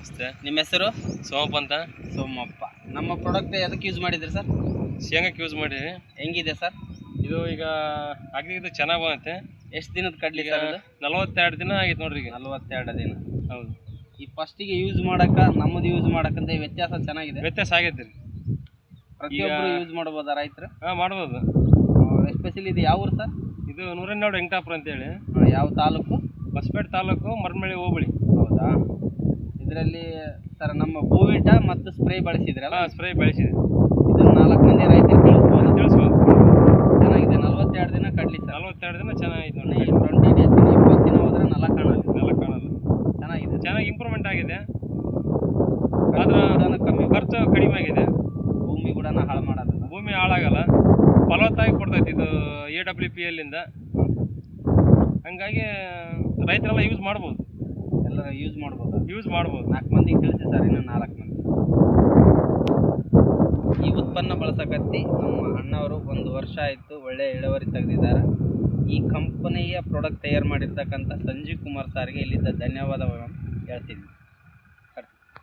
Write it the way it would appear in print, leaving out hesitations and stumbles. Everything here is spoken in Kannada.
ನಮಸ್ತೆ. ನಿಮ್ಮ ಹೆಸರು? ಸೋಮಪ್ಪ ಅಂತ. ಸೋಮಪ್ಪ. ನಮ್ಮ ಪ್ರಾಡಕ್ಟ್ ಎದಕ್ಕೆ ಯೂಸ್ ಮಾಡಿದ್ರಿ ಸರ್? ಶೇಂಗಕ್ಕೆ ಯೂಸ್ ಮಾಡಿವಿ. ಹೆಂಗಿದೆ ಸರ್? ಇದು ಈಗ ಆಗಿದ್ದು ಚೆನ್ನಾಗಿ ಬಂದೈತೆ. ಎಷ್ಟು ದಿನದ ಕಡ್ಲಿ ಸರ್ ಇದು? 42 ದಿನ ಆಗೈತೆ ನೋಡ್ರಿ ಈಗ. 42 ದಿನ. ಹೌದು. ಈ ಫಸ್ಟಿಗೆ ಯೂಸ್ ಮಾಡಕ್ಕೆ ನಮ್ಮದು ಯೂಸ್ ಮಾಡಕ್ಕಂತ ವ್ಯತ್ಯಾಸ ಚೆನ್ನಾಗಿದೆ. ವ್ಯತ್ಯಾಸ ಆಗೈತೆ ರೀ. ಪ್ರತಿಯೊಬ್ಬರು ಯೂಸ್ ಮಾಡ್ಬೋದಾ ರೈತರು? ಹಾಂ, ಮಾಡ್ಬೋದು. ಎಸ್ಪೆಷಲಿ ಇದು ಯಾವ ಊರು ಸರ್? ಇದು ನೂರನ್ನೆರಡು ವೆಂಕಟಾಪುರ ಅಂತೇಳಿ. ಯಾವ ತಾಲೂಕು? ಹೊಸಪೇಟೆ ತಾಲೂಕು, ಮರಮಳ್ಳಿ ಹೋಬಳಿ. ಹೌದಾ? ಇದರಲ್ಲಿ ಸರ್ ನಮ್ಮ ಬೋವಿಟ ಮತ್ತು ಸ್ಪ್ರೇ ಬಳಸಿದ್ರಲ್ಲ? ಹಾಂ, ಸ್ಪ್ರೇ ಬೆಳೆಸಿದೆ. ಇದನ್ನು 4 ಮಂದಿ ರೈತರಿಗೆ ತಿಳಿಸ್ಬೋದು. ಚೆನ್ನಾಗಿದೆ. 42 ದಿನ ಕಡ್ಲಿ ಸರ್. 42 ದಿನ ಚೆನ್ನಾಗಿದೆ ನೋಡಿ. 20 ಡೇಸ್ 20 ದಿನ ಹೋದ್ರೆ ನೆಲ ಕಾಣಲ್ಲ. ಚೆನ್ನಾಗಿದೆ. ಚೆನ್ನಾಗಿ ಇಂಪ್ರೂವ್ಮೆಂಟ್ ಆಗಿದೆ. ಆದ್ರೆ ಖರ್ಚು ಕಡಿಮೆ ಆಗಿದೆ. ಭೂಮಿ ಕೂಡ ಹಾಳು ಮಾಡೋದಿಲ್ಲ. ಭೂಮಿ ಹಾಳಾಗಲ್ಲ, ಫಲವತ್ತಾಗಿ ಕೊಡ್ತೈತಿ ಇದು AWPL ಇಂದ. ಹಂಗಾಗಿ ರೈತರೆಲ್ಲ ಯೂಸ್ ಮಾಡ್ಬೋದು. ಎಲ್ಲರೂ ಯೂಸ್ ಮಾಡ್ಬೋದು. 4 ಮಂದಿಗೆ ತಿಳಿಸಿ ಸರ್, ಇನ್ನೂ 4 ಮಂದಿ. ಈ ಉತ್ಪನ್ನ ಬಳಸಕತ್ತಿ ನಮ್ಮ ಅಣ್ಣವರು 1 ವರ್ಷ ಆಯಿತು, ಒಳ್ಳೆಯ ಇಳುವರಿ ತೆಗೆದಿದ್ದಾರೆ. ಈ ಕಂಪನಿಯ ಪ್ರಾಡಕ್ಟ್ ತಯಾರು ಮಾಡಿರ್ತಕ್ಕಂಥ ಸಂಜೀವ್ ಕುಮಾರ್ ಸಾರ್ಗೆ ಇಲ್ಲಿದ್ದ ಧನ್ಯವಾದಗಳನ್ನು ಹೇಳ್ತೀನಿ.